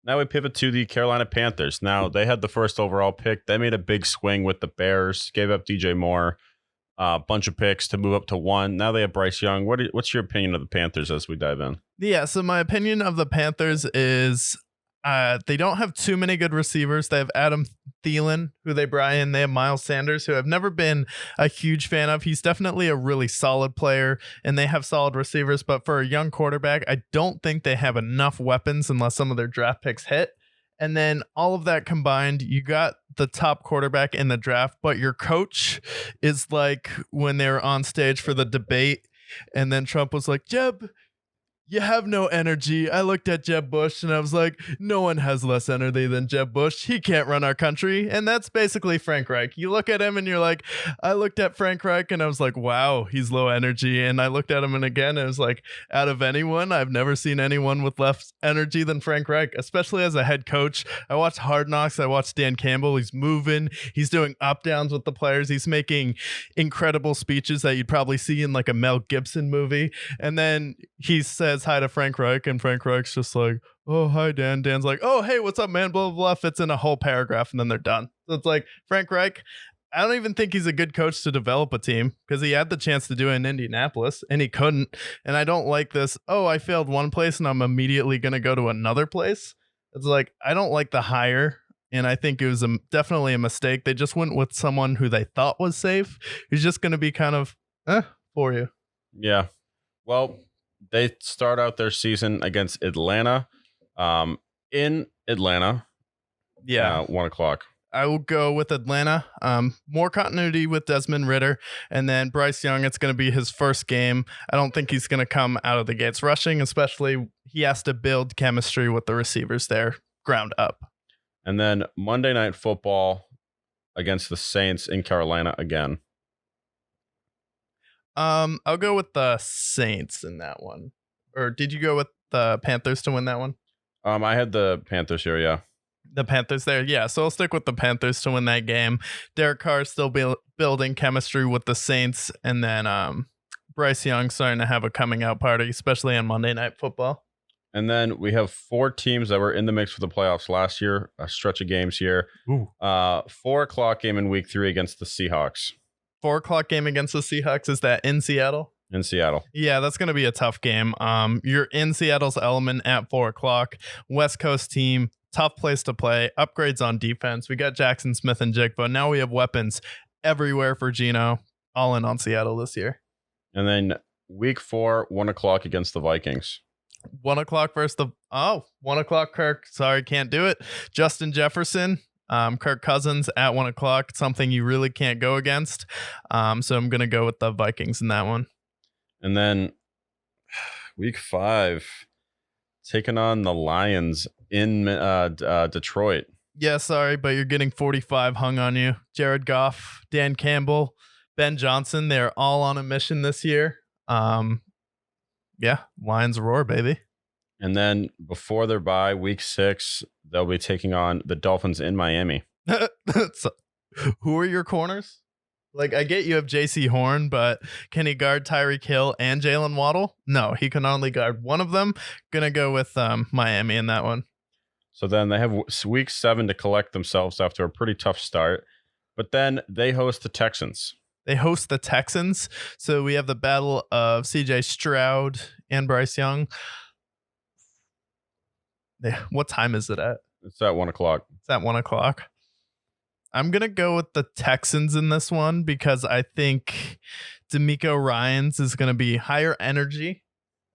Now we pivot to the Carolina Panthers. Now they had the first overall pick. They made a big swing with the Bears, gave up DJ Moore, a bunch of picks to move up to 1. Now they have Bryce Young. What's your opinion of the Panthers as we dive in? Yeah, so my opinion of the Panthers is they don't have too many good receivers. They have Adam Thielen, who they brought in. They have Miles Sanders, who I've never been a huge fan of. He's definitely a really solid player, and they have solid receivers. But for a young quarterback, I don't think they have enough weapons unless some of their draft picks hit. And then all of that combined, you got the top quarterback in the draft, but your coach is like when they were on stage for the debate, and then Trump was like, Jeb, you have no energy. I looked at Jeb Bush and I was like, no one has less energy than Jeb Bush. He can't run our country. And that's basically Frank Reich. You look at him and you're like, I looked at Frank Reich and I was like, wow, he's low energy. And I looked at him and again, it was like, out of anyone, I've never seen anyone with less energy than Frank Reich, especially as a head coach. I watched Hard Knocks. I watched Dan Campbell. He's moving. He's doing up downs with the players. He's making incredible speeches that you'd probably see in like a Mel Gibson movie. And then he says hi to Frank Reich, and Frank Reich's just like, oh, hi, Dan. Dan's like, oh, hey, what's up, man? Blah, blah, blah. Fits in a whole paragraph, and then they're done. So it's like, Frank Reich, I don't even think he's a good coach to develop a team because he had the chance to do it in Indianapolis, and he couldn't. And I don't like this, oh, I failed one place, and I'm immediately going to go to another place. It's like, I don't like the hire, and I think it was definitely a mistake. They just went with someone who they thought was safe, who's just going to be kind of, for you. Yeah. Well, they start out their season against Atlanta, in Atlanta. Yeah, 1 o'clock. I will go with Atlanta. More continuity with Desmond Ridder, and then Bryce Young. It's going to be his first game. I don't think he's going to come out of the gates rushing, especially he has to build chemistry with the receivers there, ground up. And then Monday Night Football against the Saints in Carolina again. I'll go with the Saints in that one. Or did you go with the Panthers to win that one? I had the Panthers here, yeah. The Panthers there, yeah. So I'll stick with the Panthers to win that game. Derek Carr still building chemistry with the Saints, and then Bryce Young starting to have a coming out party, especially on Monday Night Football. And then we have 4 teams that were in the mix for the playoffs last year, a stretch of games here. 4 o'clock game in week 3 against the Seahawks. 4 o'clock game against the Seahawks. Is that in Seattle? In Seattle. Yeah, that's going to be a tough game. You're in Seattle's element at 4 o'clock. West Coast team, tough place to play. Upgrades on defense. We got Jackson Smith and Jigba. Now we have weapons everywhere for Geno. All in on Seattle this year. And then week 4, 1 o'clock against the Vikings. 1 o'clock versus the 1 o'clock. Kirk, sorry, can't do it. Justin Jefferson. Kirk Cousins at 1 o'clock, something you really can't go against. So I'm going to go with the Vikings in that one. And then week 5, taking on the Lions in Detroit. Yeah, sorry, but you're getting 45 hung on you. Jared Goff, Dan Campbell, Ben Johnson, they're all on a mission this year. Yeah, Lions roar, baby. And then before their bye, week 6, they'll be taking on the Dolphins in Miami. So, who are your corners? Like, I get you have JC Horn, but can he guard Tyreek Hill and Jalen Waddle? No, he can only guard one of them. Gonna go with Miami in that one. So then they have week 7 to collect themselves after a pretty tough start. But then they host the Texans. They host the Texans. So we have the battle of CJ Stroud and Bryce Young. What time is it at? It's at 1 o'clock. It's at 1 o'clock. I'm going to go with the Texans in this one because I think D'Amico Ryans is going to be higher energy,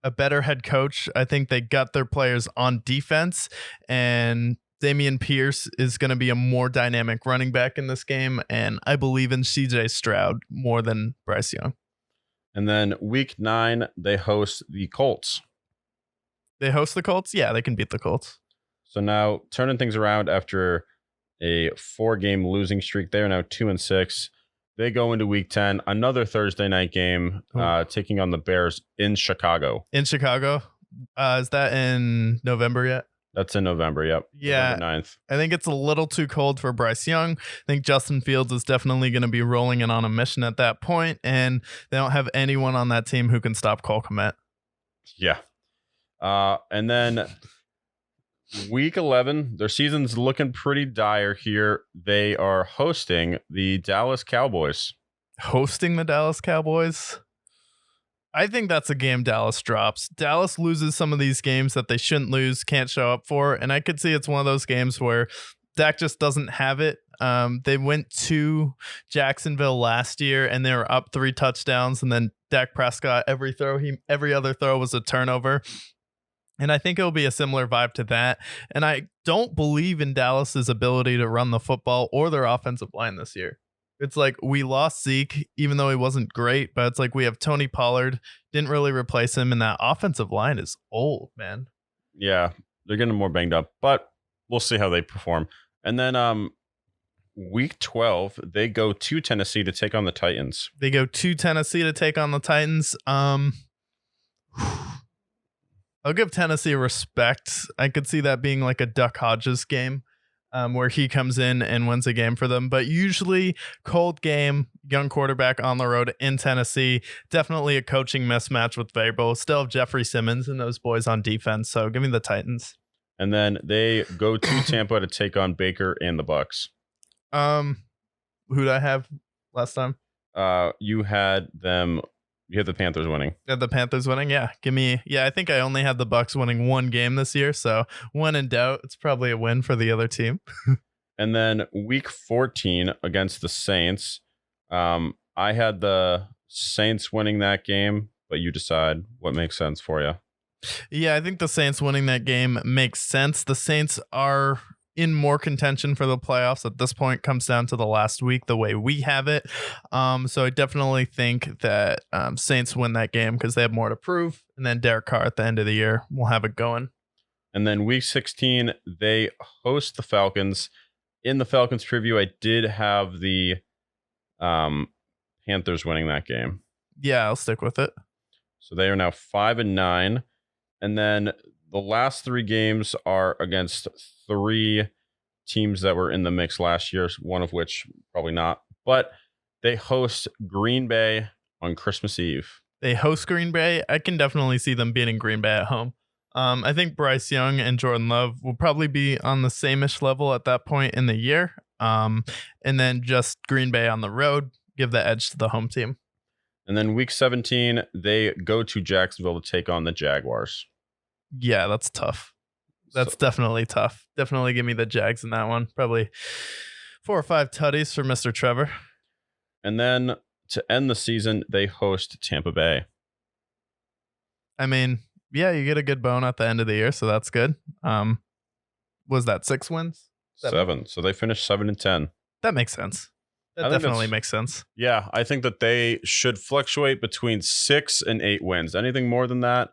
a better head coach. I think they got their players on defense, and Dameon Pierce is going to be a more dynamic running back in this game, and I believe in CJ Stroud more than Bryce Young. And then week 9, they host the Colts. They host the Colts? Yeah, they can beat the Colts. So now turning things around after a 4-game losing streak, they are now 2-6. They go into week 10, another Thursday night game, taking on the Bears in Chicago. In Chicago? Is that in November yet? That's in November, yep. Yeah. November 9th. I think it's a little too cold for Bryce Young. I think Justin Fields is definitely going to be rolling in on a mission at that point, and they don't have anyone on that team who can stop Cole Kmet. Yeah. And then Week 11, their season's looking pretty dire here. They are hosting the Dallas Cowboys. Hosting the Dallas Cowboys. I think that's a game Dallas drops. Dallas loses some of these games that they shouldn't lose, can't show up for. And I could see it's one of those games where Dak just doesn't have it. They went to Jacksonville last year and they were up 3 touchdowns. And then Dak Prescott, every other throw was a turnover. And I think it'll be a similar vibe to that. And I don't believe in Dallas's ability to run the football or their offensive line this year. It's like we lost Zeke, even though he wasn't great, but it's like we have Tony Pollard, didn't really replace him, and that offensive line is old, man. Yeah, they're getting more banged up, but we'll see how they perform. And then week 12, they go to Tennessee to take on the Titans. They go to Tennessee to take on the Titans. I'll give Tennessee respect. I could see that being like a Duck Hodges game. Where he comes in and wins a game for them. But usually cold game, young quarterback on the road in Tennessee. Definitely a coaching mismatch with Vrabel. Still have Jeffrey Simmons and those boys on defense. So give me the Titans. And then they go to Tampa to take on Baker and the Bucks. Who'd I have last time? You had the Panthers winning. The Panthers winning, yeah. I think I only had the Bucks winning 1 game this year, so when in doubt, it's probably a win for the other team. And then week 14 against the Saints, I had the Saints winning that game, but you decide what makes sense for you. Yeah, I think the Saints winning that game makes sense. The Saints are in more contention for the playoffs at this point. Comes down to the last week the way we have it. So I definitely think that Saints win that game because they have more to prove, and then Derek Carr at the end of the year will have it going. And then week 16 they host the Falcons. In the Falcons preview, I did have the Panthers winning that game. Yeah, I'll stick with it. So they are now 5-9, and then the last 3 games are against 3 teams that were in the mix last year, one of which probably not. But they host Green Bay on Christmas Eve. They host Green Bay. I can definitely see them beating Green Bay at home. I think Bryce Young and Jordan Love will probably be on the same-ish level at that point in the year. And then just Green Bay on the road, give the edge to the home team. And then week 17, they go to Jacksonville to take on the Jaguars. Yeah, that's tough. That's definitely tough. Definitely give me the Jags in that one. Probably 4 or 5 tutties for Mr. Trevor. And then to end the season, they host Tampa Bay. I mean, yeah, you get a good bone at the end of the year, so that's good. Was that 6 wins? 7. So they finished 7-10. That makes sense. That definitely makes sense. Yeah, I think that they should fluctuate between 6 and 8 wins. Anything more than that,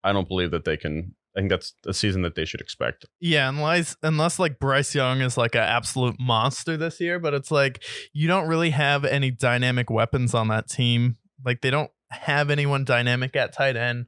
I don't believe that they can. I think that's a season that they should expect. Yeah, unless like Bryce Young is like an absolute monster this year, but it's like you don't really have any dynamic weapons on that team. Like they don't have anyone dynamic at tight end.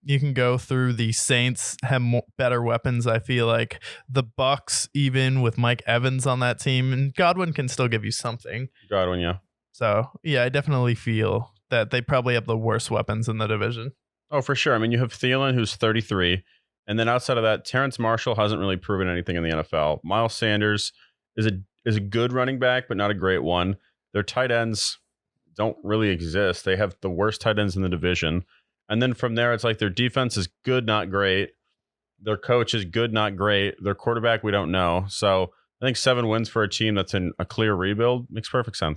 You can go through the Saints, have better weapons. I feel like the Bucks, even with Mike Evans on that team, and Godwin can still give you something. Godwin, yeah. So yeah, I definitely feel that they probably have the worst weapons in the division. Oh, for sure. I mean, you have Thielen, who's 33. And then outside of that, Terrence Marshall hasn't really proven anything in the NFL. Miles Sanders is a good running back, but not a great one. Their tight ends don't really exist. They have the worst tight ends in the division. And then from there, it's like their defense is good, not great. Their coach is good, not great. Their quarterback, we don't know. So I think 7 wins for a team that's in a clear rebuild makes perfect sense.